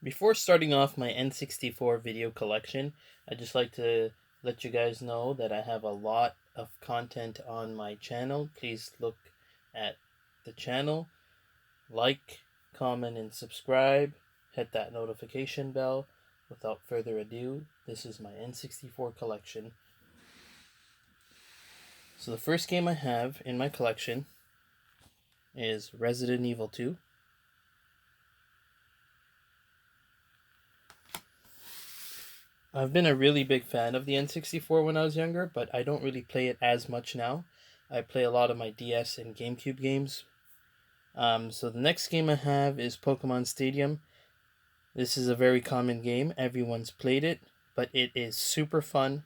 Before starting off my N64 video collection, I'd just like to let you guys know that I have a lot of content on my channel. Please look at the channel, like, comment, and subscribe. Hit that notification bell. Without further ado, this is my N64 collection. So the first game I have in my collection is Resident Evil 2. I've been a really big fan of the N64 when I was younger, but I don't really play it as much now. I play a lot of my DS and GameCube games. So the next game I have is Pokemon Stadium. This is a very common game. Everyone's played it, but it is super fun.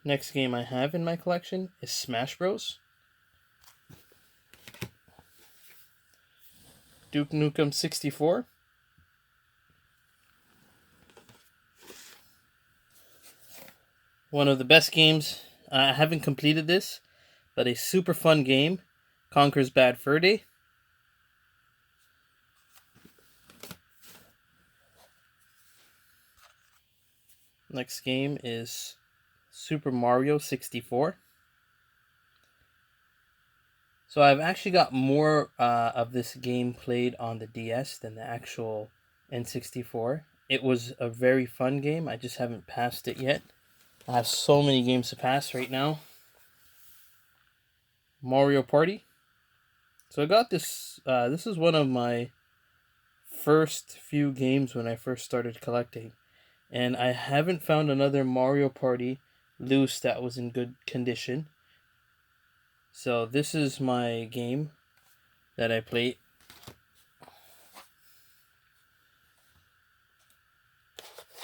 Next game I have in my collection is Smash Bros. Duke Nukem 64. One of the best games. I haven't completed this, but a super fun game. Conker's Bad Fur Day. Next game is Super Mario 64. So I've actually got more of this game played on the DS than the actual N64. It was a very fun game. I just haven't passed it yet. I have so many games to pass right now. Mario Party. So I got this. This is one of my first few games when I first started collecting. And I haven't found another Mario Party loose that was in good condition. So this is my game that I play.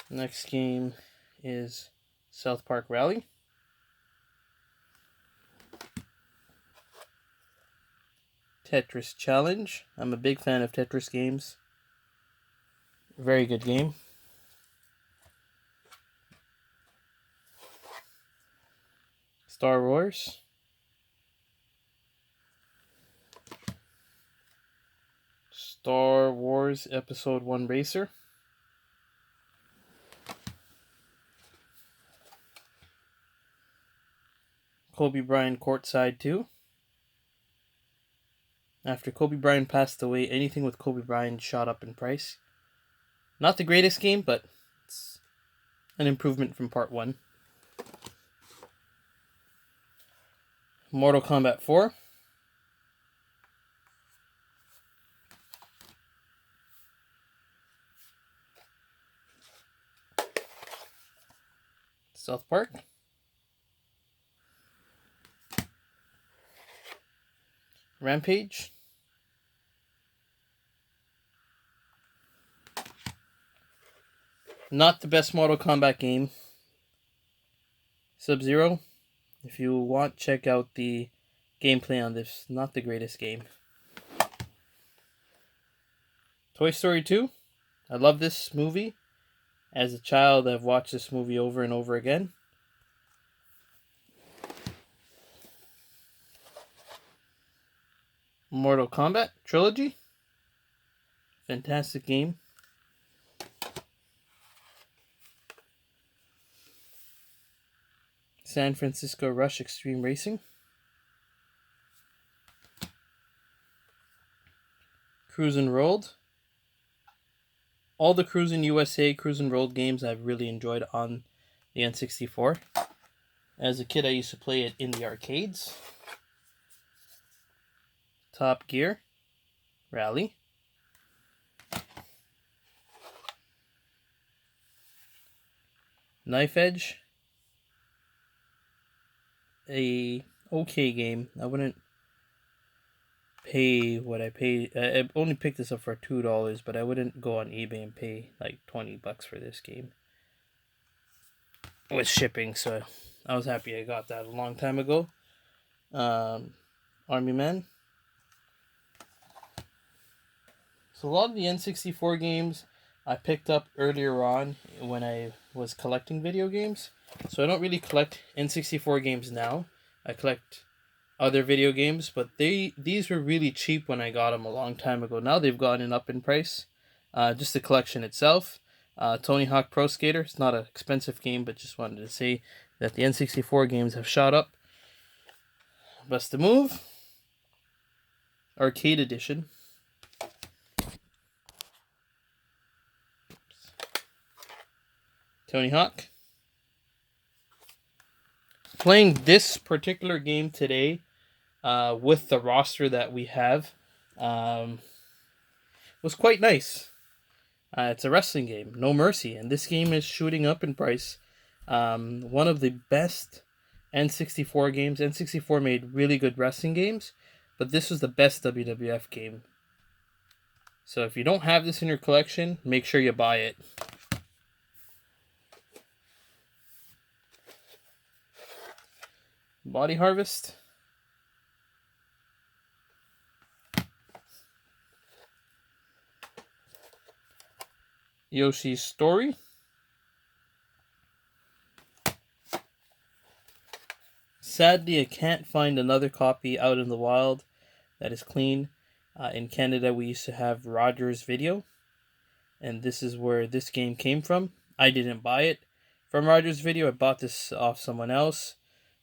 Next game is South Park Rally. Tetris Challenge. I'm a big fan of Tetris games. Very good game. Star Wars. Star Wars Episode 1 Racer. Kobe Bryant Courtside 2. After Kobe Bryant passed away, anything with Kobe Bryant shot up in price. Not the greatest game, but it's an improvement from part 1. Mortal Kombat 4. South Park. Rampage. Not the best Mortal Kombat game. Sub-Zero. If you want, check out the gameplay on this. Not the greatest game. Toy Story 2. I love this movie. As a child, I've watched this movie over and over again. Mortal Kombat Trilogy. Fantastic game. San Francisco Rush Extreme Racing. Cruisin' Rolled. All the Cruisin' USA, Cruisin' Rolled games I've really enjoyed on the N64. As a kid, I used to play it in the arcades. Top Gear. Rally. Knife Edge. A okay game. I wouldn't pay what I paid. I only picked this up for $2, but I wouldn't go on eBay and pay like $20 for this game with shipping. So I was happy I got that a long time ago. Army Man. So a lot of the N64 games I picked up earlier on when I was collecting video games. So I don't really collect N64 games now. I collect other video games, but these were really cheap when I got them a long time ago. Now they've gotten up in price. Just the collection itself. Tony Hawk Pro Skater. It's not an expensive game, but just wanted to say that the N64 games have shot up. Bust a Move. Arcade Edition. Tony Hawk. Playing this particular game today with the roster that we have was quite nice. It's a wrestling game, No Mercy, and this game is shooting up in price. One of the best N64 games. N64 made really good wrestling games, but this was the best WWF game. So if you don't have this in your collection, make sure you buy it. Body Harvest. Yoshi's Story. Sadly, I can't find another copy out in the wild that is clean. In Canada, we used to have Rogers Video, and this is where this game came from. I didn't buy it from Rogers Video. I bought this off someone else.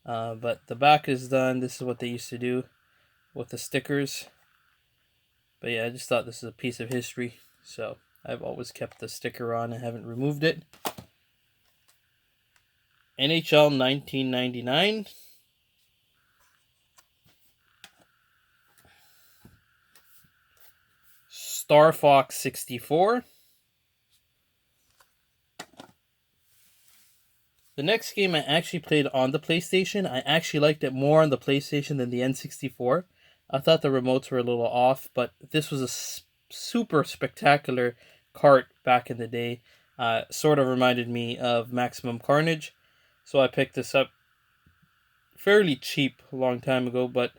But the back is done. This is what they used to do with the stickers. But yeah, I just thought this is a piece of history. So I've always kept the sticker on and haven't removed it. NHL 1999. Star Fox 64. The next game I actually played on the PlayStation. I actually liked it more on the PlayStation than the N64. I thought the remotes were a little off, but this was a super spectacular kart back in the day. Sort of reminded me of Maximum Carnage. So I picked this up fairly cheap a long time ago, but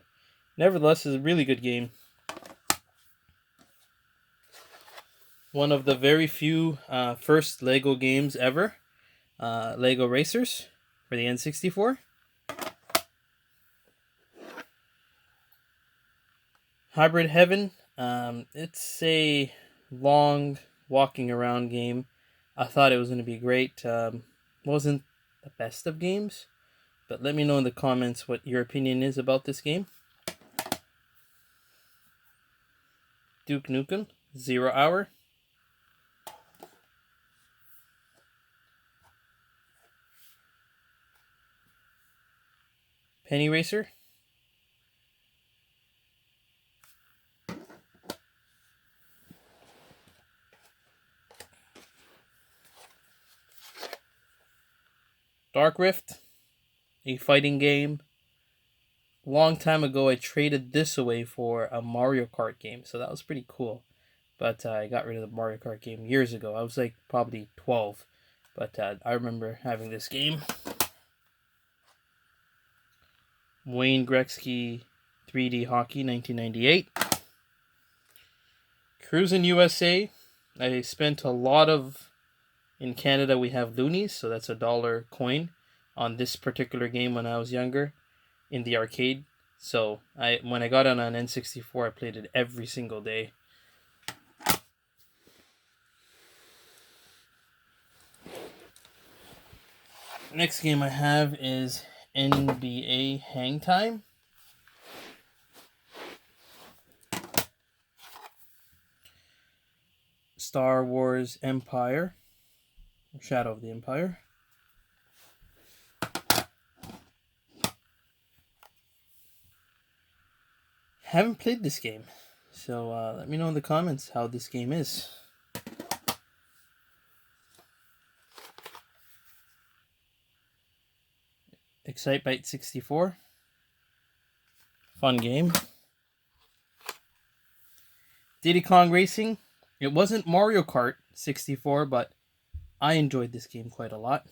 nevertheless is a really good game. One of the very few first Lego games ever. Lego Racers for the N64. Hybrid Heaven. It's a long walking around game. I thought it was going to be great. Wasn't the best of games, but let me know in the comments what your opinion is about this game. Duke Nukem 0 Hour. Penny Racer. Dark Rift, a fighting game. Long time ago, I traded this away for a Mario Kart game, so that was pretty cool. But I got rid of the Mario Kart game years ago. I was like probably 12, but I remember having this game. Wayne Gretzky 3D Hockey 1998. Cruisin' USA. I spent a lot of... In Canada, we have loonies, so that's $1 coin on this particular game when I was younger in the arcade. So when I got it on N64, I played it every single day. Next game I have is NBA Hang Time. Star Wars Empire. Shadow of the Empire. Haven't played this game, so let me know in the comments how this game is. Excitebike 64. Fun game. Diddy Kong Racing. It wasn't Mario Kart 64, but I enjoyed this game quite a lot.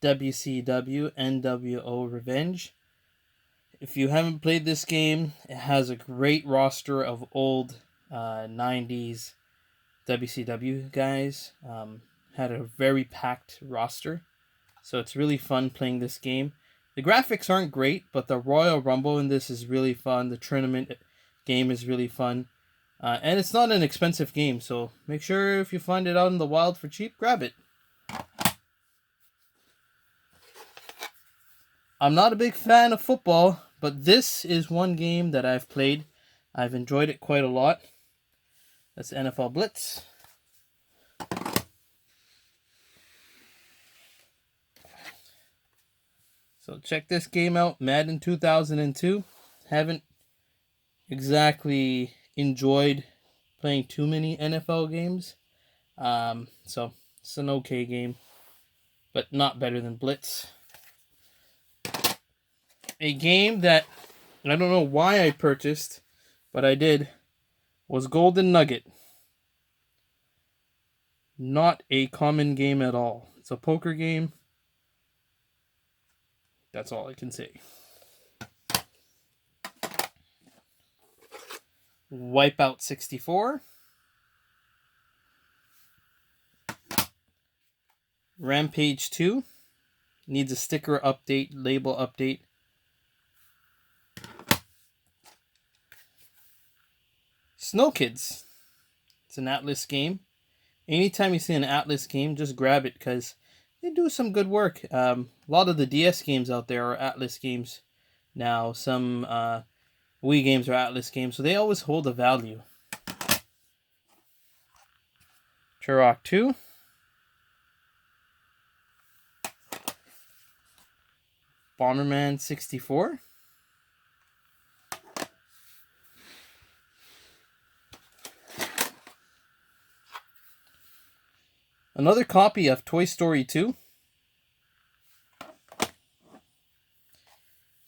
WCW NWO Revenge. If you haven't played this game, it has a great roster of old 90s WCW guys. Had a very packed roster. So it's really fun playing this game. The graphics aren't great, but the Royal Rumble in this is really fun. The tournament game is really fun. And it's not an expensive game, so make sure if you find it out in the wild for cheap, grab it. I'm not a big fan of football, but this is one game that I've played. I've enjoyed it quite a lot. That's NFL Blitz. So check this game out, Madden 2002. Haven't exactly enjoyed playing too many NFL games. So it's an okay game, but not better than Blitz. A game that I don't know why I purchased, but I did, was Golden Nugget. Not a common game at all. It's a poker game. That's all I can say. Wipeout 64. Rampage 2. Needs a sticker update, label update. Snow Kids. It's an Atlas game. Anytime you see an Atlas game, just grab it because they do some good work. A lot of the DS games out there are Atlas games now. Some Wii games are Atlas games, so they always hold a value. Turok 2. Bomberman 64. Another copy of Toy Story 2.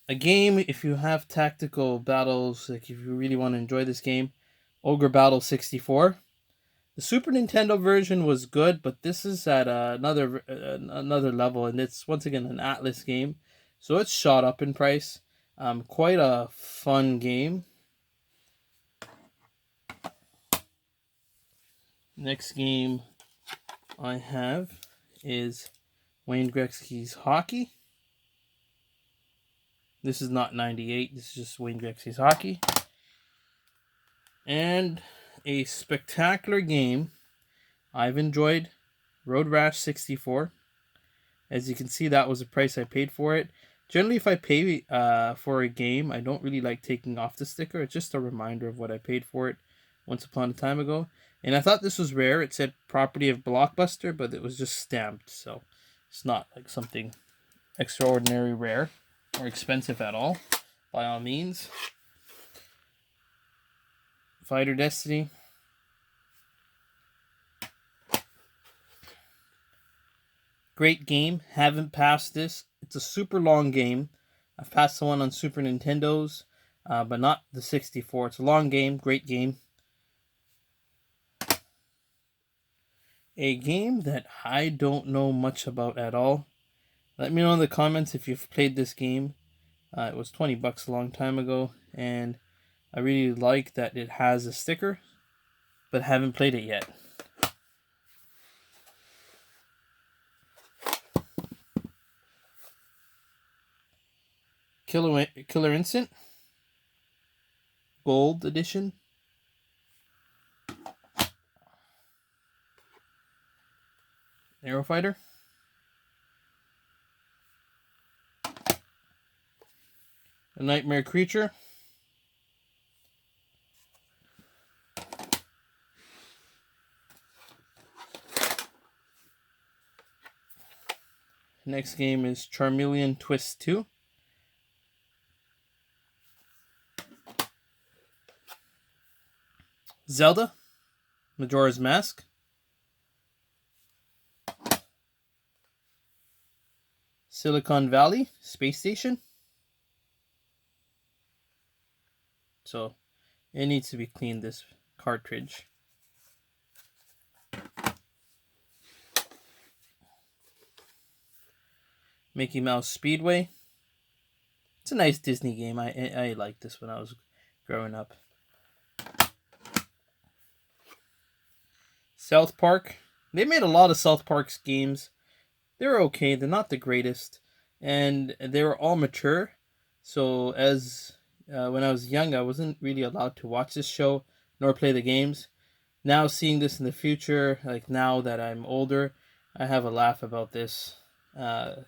A game, if you have tactical battles, like if you really want to enjoy this game, Ogre Battle 64. The Super Nintendo version was good, but this is at another level, and it's once again an Atlas game, so it's shot up in price. Quite a fun game. Next game I have is Wayne Gretzky's Hockey. This is not 98. This is just Wayne Gretzky's Hockey. And a spectacular game I've enjoyed, Road Rash 64. As you can see, that was the price I paid for it. Generally, if I pay for a game, I don't really like taking off the sticker. It's just a reminder of what I paid for it once upon a time ago. And I thought this was rare. It said property of Blockbuster, but it was just stamped. So it's not like something extraordinary rare or expensive at all, by all means. Fighter Destiny. Great game. Haven't passed this. It's a super long game. I've passed the one on Super Nintendos, but not the 64. It's a long game. Great game. A game that I don't know much about at all. Let me know in the comments if you've played this game. It was $20 a long time ago, and I really like that it has a sticker, but haven't played it yet. Killer Instinct Gold Edition. Aero Fighter. A Nightmare Creature. Next game is Charmeleon Twist 2. Zelda Majora's Mask. Silicon Valley Space Station. So it needs to be cleaned, this cartridge. Mickey Mouse Speedway. It's a nice Disney game. I liked this when I was growing up. South Park. They made a lot of South Park's games. They're okay. They're not the greatest, and they were all mature. So as when I was young, I wasn't really allowed to watch this show nor play the games. Now seeing this in the future, like now that I'm older, I have a laugh about this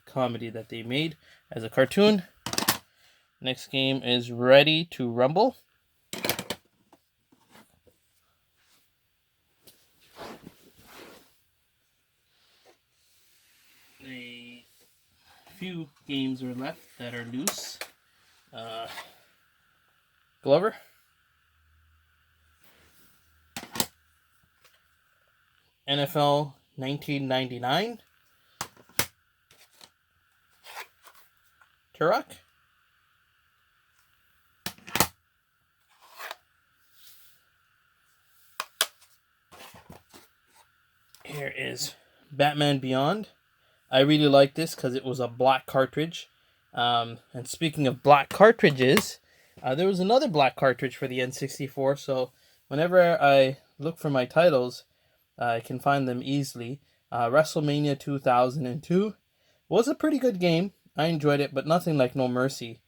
comedy that they made as a cartoon. Next game is Ready to Rumble. A few games are left that are loose. Glover. NFL 1999. Turok. Here is Batman Beyond. I really like this because it was a black cartridge. And speaking of black cartridges, there was another black cartridge for the N64. So whenever I look for my titles, I can find them easily. WrestleMania 2002 was a pretty good game. I enjoyed it, but nothing like No Mercy.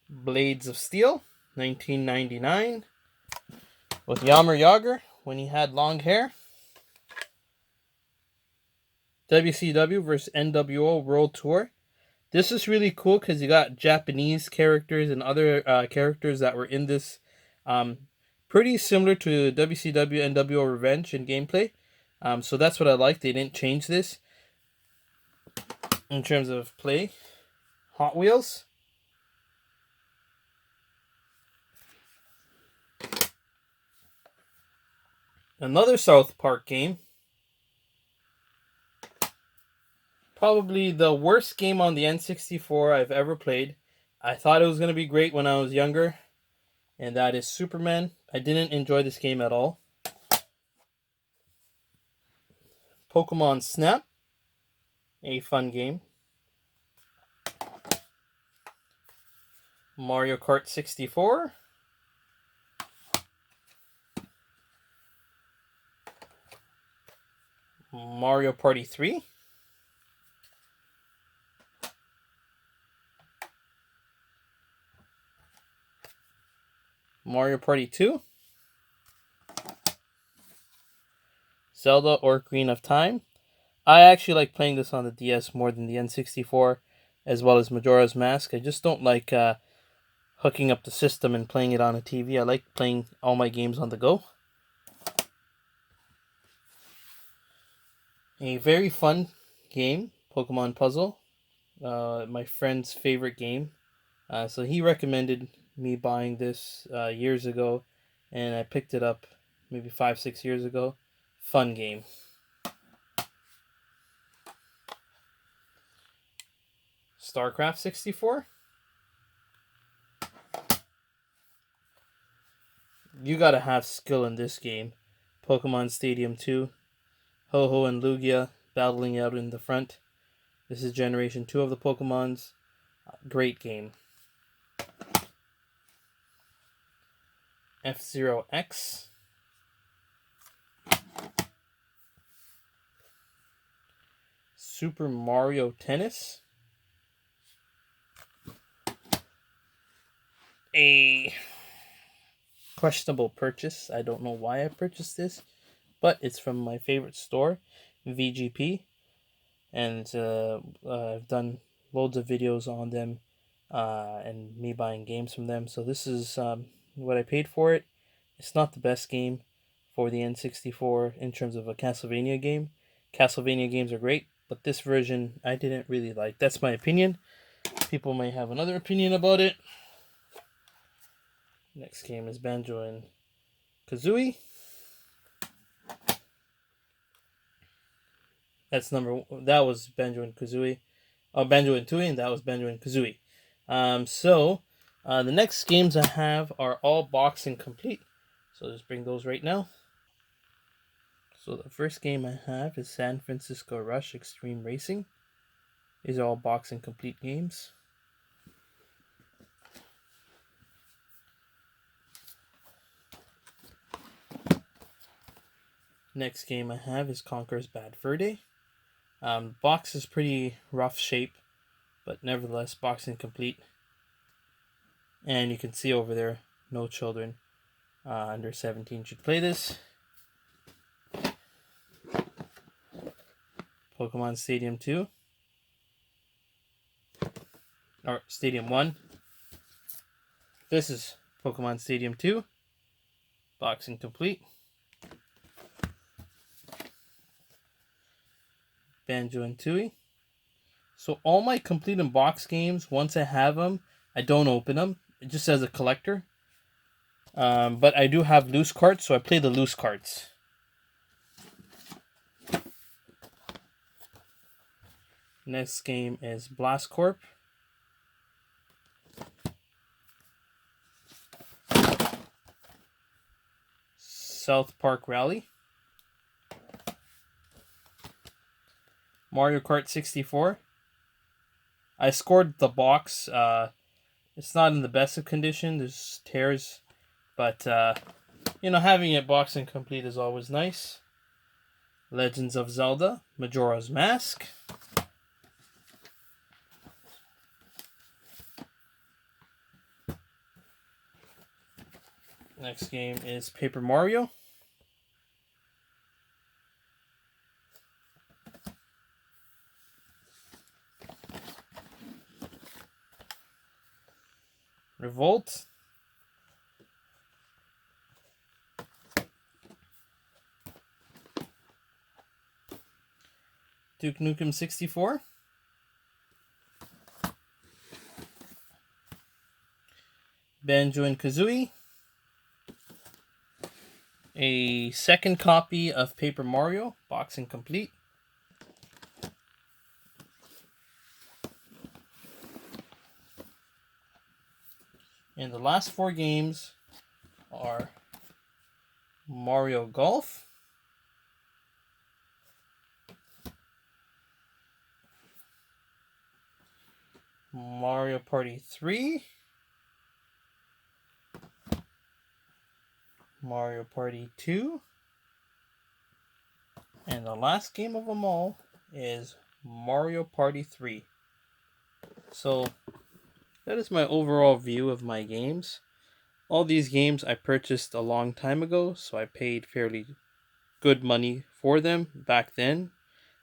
Blades of Steel, 1999, with Yammer Yager when he had long hair. WCW versus NWO World Tour. This is really cool because you got Japanese characters and other characters that were in this. Pretty similar to WCW NWO Revenge in gameplay. So that's what I like. They didn't change this in terms of play. Hot Wheels. Another South Park game. Probably the worst game on the N64 I've ever played. I thought it was going to be great when I was younger. And that is Superman. I didn't enjoy this game at all. Pokemon Snap. A fun game. Mario Kart 64. Mario Party 3. Mario Party 2. Zelda Ocarina of Time. I actually like playing this on the DS more than the N64, as well as Majora's Mask. I just don't like hooking up the system and playing it on a TV. I like playing all my games on the go. A very fun game, Pokemon Puzzle. My friend's favorite game. So he recommended me buying this years ago, and I picked it up maybe 5-6 years ago. Fun game. StarCraft 64. You gotta have skill in this game. Pokemon Stadium 2. Ho-Oh and Lugia battling out in the front. This is Generation 2 of the Pokemons. Great game. F-Zero X. Super Mario Tennis. A questionable purchase. I don't know why I purchased this, but it's from my favorite store, VGP, and I've done loads of videos on them and me buying games from them. So this is what I paid for it. It's not the best game for the N64 in terms of a Castlevania game. Castlevania games are great, but this version I didn't really like. That's my opinion. People may have another opinion about it. Next game is Banjo and Kazooie. That was Banjo and Kazooie. Oh, Banjo and Tooie, and that was Banjo and Kazooie. The next games I have are all boxing complete. So I'll just bring those right now. So the first game I have is San Francisco Rush Extreme Racing. These are all boxing complete games. Next game I have is Conker's Bad Fur Day. Box is pretty rough shape, but nevertheless, box incomplete. And you can see over there, no children under 17 should play this. Pokemon Stadium 2. Or Stadium 1. This is Pokemon Stadium 2. Box incomplete. Banjo and Tooie. So all my complete in box games, once I have them, I don't open them. It just as a collector. But I do have loose cards, so I play the loose cards. Next game is Blast Corp. South Park Rally. Mario Kart 64. I scored the box. It's not in the best of condition. There's tears. But, having it box incomplete is always nice. Legends of Zelda. Majora's Mask. Next game is Paper Mario. Revolt. Duke Nukem 64. Banjo and Kazooie. A second copy of Paper Mario, box incomplete. And the last 4 games are Mario Golf, Mario Party 3, Mario Party 2, and the last game of them all is Mario Party 3. So that is my overall view of my games. All these games I purchased a long time ago, so I paid fairly good money for them back then.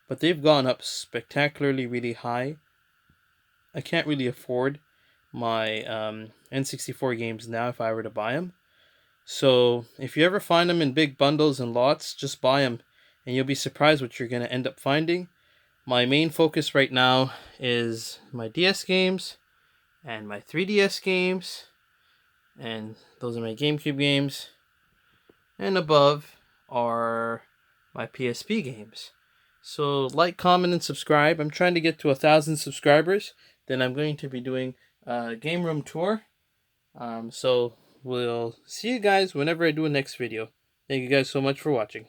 But they've gone up spectacularly really high. I can't really afford my N64 games now if I were to buy them. So if you ever find them in big bundles and lots, just buy them. And you'll be surprised what you're going to end up finding. My main focus right now is my DS games and my 3DS games, and those are my GameCube games, and above are my PSP games. So like, comment, and subscribe. I'm trying to get to 1,000 subscribers. Then I'm going to be doing a game room tour. So we'll see you guys whenever I do a next video. Thank you guys so much for watching.